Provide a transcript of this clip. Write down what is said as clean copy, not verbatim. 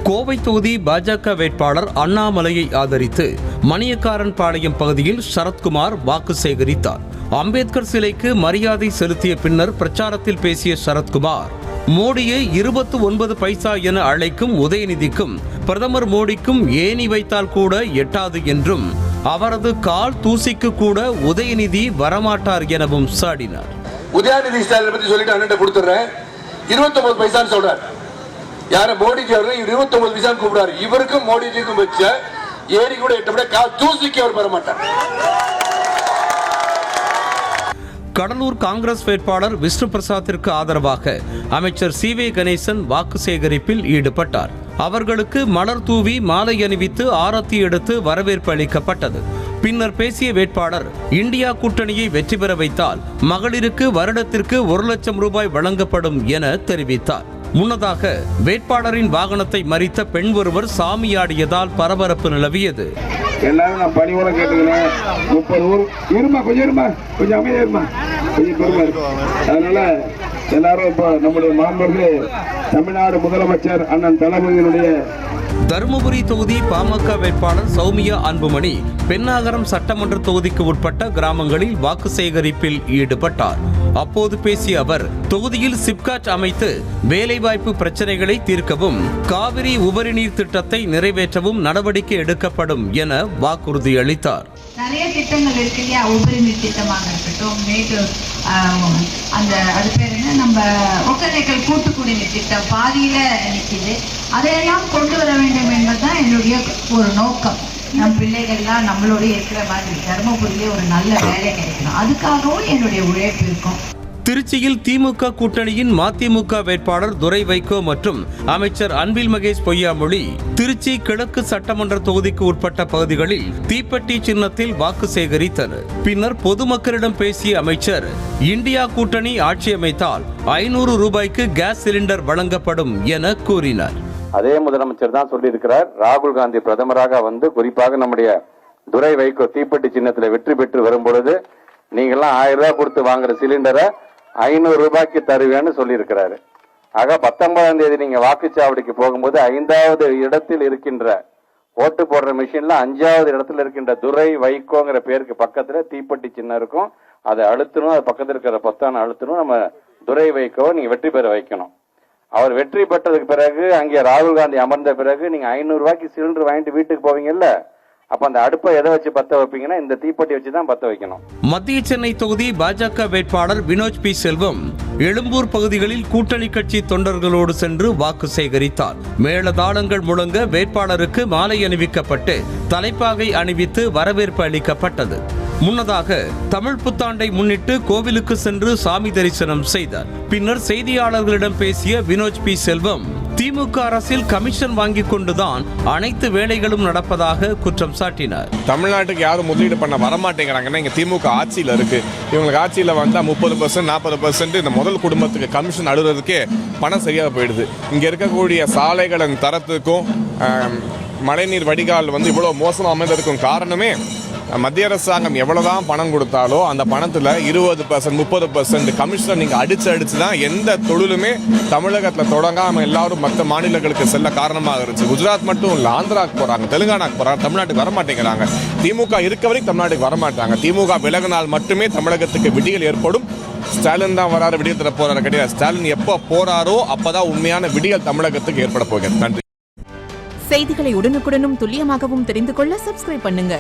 கோவை தொகுதி பாஜக வேட்பாளர் அண்ணாமலையை ஆதரித்து மணியக்காரன்பாளையம் பகுதியில் சரத்குமார் வாக்கு சேகரித்தார். அம்பேத்கர் சிலைக்கு மரியாதை செலுத்திய பின்னர் பிரச்சாரத்தில் பேசிய சரத்குமார், மோடியை 29 பைசா என அழைக்கும் உதயநிதிக்கும் பிரதமர் மோடிக்கும் ஏணி வைத்தால் கூட எட்டாது என்றும், அவரது கால் தூசிக்கு கூட உதயநிதி வரமாட்டார் எனவும் சாடினார். உதயநிதி ஸ்டாலின் பத்தி சொல்லிட்டு அண்ணன் கொடுத்துறேன். 29 பைசான்னு சொல்றாரு. யார மோடிஜி அவர்கள் 29 பைசா கூப்பிடாரு. இவருக்கும் மோடிஜிக்கும் வச்ச ஏறி கூட எட்ட கால் தூசிக்கு அவர் வரமாட்டார். கடலூர் காங்கிரஸ் வேட்பாளர் விஷ்ணு பிரசாத்திற்கு ஆதரவாக அமைச்சர் சி.வே. கணேசன் வாக்கு சேகரிப்பில் ஈடுபட்டார். அவர்களுக்கு மலர் தூவி மாலை அணிவித்து ஆரத்தி எடுத்து வரவேற்பு அளிக்கப்பட்டது. பின்னர் பேசிய வேட்பாளர், இந்தியா கூட்டணியை வெற்றி பெற வைத்தால் மகளிருக்கு வருடத்திற்கு 1 லட்சம் ரூபாய் வழங்கப்படும் என தெரிவித்தார். முன்னதாக வேட்பாளரின் வாகனத்தை மறித்த பெண் ஒருவர் சாமியாடியதால் பரபரப்பு நிலவியது. எல்லாரும் நான் பணிவோட கேட்டுக்கிறேன். 30 ஊர் இருமா, கொஞ்சம் அமைதியா இருமா, கொஞ்சம் பொறுமை. அதனால எல்லாரும் இப்போ நம்முடைய மாண்புமிகு தமிழ்நாடு முதலமைச்சர் அண்ணன் தளபதியினுடைய தருமபுரி தொகுதி பாமக வேட்பாளர் சௌமியா அன்புமணி பென்னாகரம் சட்டமன்ற தொகுதிக்கு உட்பட்ட கிராமங்களில் வாக்கு சேகரிப்பில் ஈடுபட்டார். அப்போது பேசிய அவர், தொகுதியில் சிப்காட் அமைத்து வேலைவாய்ப்பு பிரச்சனைகளை தீர்க்கவும் காவிரி உபரி நீர் திட்டத்தை நிறைவேற்றவும் நடவடிக்கை எடுக்கப்படும் என வாக்குறுதி அளித்தார். நிறைய திட்டங்கள் இருக்கு இல்லையா, உபரி நீர் திட்டமாக இருக்கட்டும், நேற்று அந்த அது பேர் என்ன, நம்ம ஒகேனக்கல் கூட்டு குடிநீர் திட்டம் பாதியில நிற்கிது. அதையெல்லாம் கொண்டு வர வேண்டும் என்பதுதான் என்னுடைய ஒரு நோக்கம். நம் பிள்ளைகள்லாம் நம்மளோட இருக்கிற மாதிரி தருமபுரியிலே ஒரு நல்ல வேலை கிடைக்கணும், அதுக்காகவும் என்னுடைய உழைப்பு இருக்கும். திருச்சியில் திமுக கூட்டணியின் மதிமுக வேட்பாளர் துரை வைகோ மற்றும் அமைச்சர் அன்பில் மகேஷ் பொய்யாமொழி திருச்சி கிழக்கு சட்டமன்ற தொகுதிக்கு உட்பட்ட பகுதிகளில் தீப்பெட்டி சின்னத்தில் வாக்கு சேகரித்தனர். பின்னர் பொதுமக்களிடம் பேசிய அமைச்சர், இந்தியா கூட்டணி ஆட்சி அமைத்தால் 500 ரூபாய்க்கு கேஸ் சிலிண்டர் வழங்கப்படும் என கூறினார். அதே முதலமைச்சர் தான் சொல்லியிருக்கிறார், ராகுல் காந்தி பிரதமராக வந்து குறிப்பாக நம்முடைய துரை வைகோ தீப்பெட்டி சின்னத்தில் வெற்றி பெற்று வரும்பொழுது நீங்கெல்லாம் 1000 ரூபாய் கொடுத்து வாங்குற சிலிண்டரை 500 ரூபாய்க்கு தருவேன்னு சொல்லியிருக்கிறாரு. ஆக 19ஆம் தேதி நீங்க வாக்குச்சாவடிக்கு போகும்போது 5வது இடத்தில் இருக்கின்ற ஓட்டு போடுற மிஷின்ல 5வது இடத்துல இருக்கின்ற துரை வைகோங்கிற பேருக்கு பக்கத்துல தீப்பெட்டி சின்னம் இருக்கும். அதை அழுத்தணும், அது பக்கத்தில் இருக்கிற பொத்தான அழுத்தணும். நம்ம துரை வைகோவை நீங்க வெற்றி பெற வைக்கணும். அவர் வெற்றி பெற்றதுக்கு பிறகு அங்கே ராகுல் காந்தி அமர்ந்த பிறகு நீங்க 500 ரூபாய்க்கு சிலிண்டர் வாங்கிட்டு வீட்டுக்கு போவீங்கல்ல, அப்ப அந்த அடுப்பை எதை வச்சு பத்த வைப்பீங்கன்னா இந்த தீப்பெட்டி வச்சு தான் பத்த வைக்கணும். மத்திய சென்னை தொகுதி பாஜக வேட்பாளர் வினோஜ் பி செல்வம் எழும்பூர் பகுதிகளில் கூட்டணி கட்சி தொண்டர்களோடு சென்று வாக்கு சேகரித்தார். மேளதாளங்கள் முழங்க வேட்பாளருக்கு மாலை அணிவிக்கப்பட்டு தலைப்பாகை அணிவித்து வரவேற்பு அளிக்கப்பட்டது. முன்னதாக தமிழ் புத்தாண்டை முன்னிட்டு கோவிலுக்கு சென்று சாமி தரிசனம் செய்தார். பின்னர் செய்தியாளர்களிடம் பேசிய வினோஜ் பி செல்வம், திமுக அரசில் கமிஷன் வாங்கிக் கொண்டுதான் அனைத்து வேலைகளும் நடப்பதாக குற்றம் சாட்டினார். தமிழ்நாட்டுக்கு யாரும் முதலீடு பண்ண வரமாட்டேங்கிறாங்கன்னா இங்க திமுக ஆட்சியில் இருக்கு. இவங்களுக்கு ஆட்சியில் வந்தா 30% 40% இந்த முதல் குடும்பத்துக்கு கமிஷன் அழுகிறதுக்கே பணம் சரியாக போயிடுது. இங்க இருக்கக்கூடிய சாலைகளின் தரத்துக்கும் மழைநீர் வடிகால் வந்து இவ்வளவு மோசமாக அமைந்ததுக்கும் காரணமே மத்திய அரசாங்கம் எவ்வளவுதான் பணம் கொடுத்தாலோ அந்த பணத்துல 20% 30% கமிஷன் நீங்க அடிச்சு தான் எந்த தொழிலுமே தமிழகத்தில் தொடங்காம எல்லாரும் மற்ற மாநிலங்களுக்கு செல்ல காரணமாக இருந்துச்சு. குஜராத் மட்டும் இல்ல, ஆந்திராவுக்கு போறாங்க, தெலுங்கானாக்கு போறாங்க, தமிழ்நாட்டுக்கு வரமாட்டேங்கிறாங்க. திமுக இருக்க வரைக்கும் தமிழ்நாட்டுக்கு வரமாட்டாங்க. திமுக விலகினால் மட்டுமே தமிழகத்துக்கு விடியல் ஏற்படும். ஸ்டாலின் தான் வராரு, விடியல் தர போறாரு கிடையாது. ஸ்டாலின் எப்போ போறாரோ அப்பதான் உண்மையான விடியல் தமிழகத்துக்கு ஏற்பட போகிறது. நன்றி. செய்திகளை உடனுக்குடனும் துல்லியமாகவும் தெரிந்து கொள்ள சப்ஸ்கிரைப் பண்ணுங்க.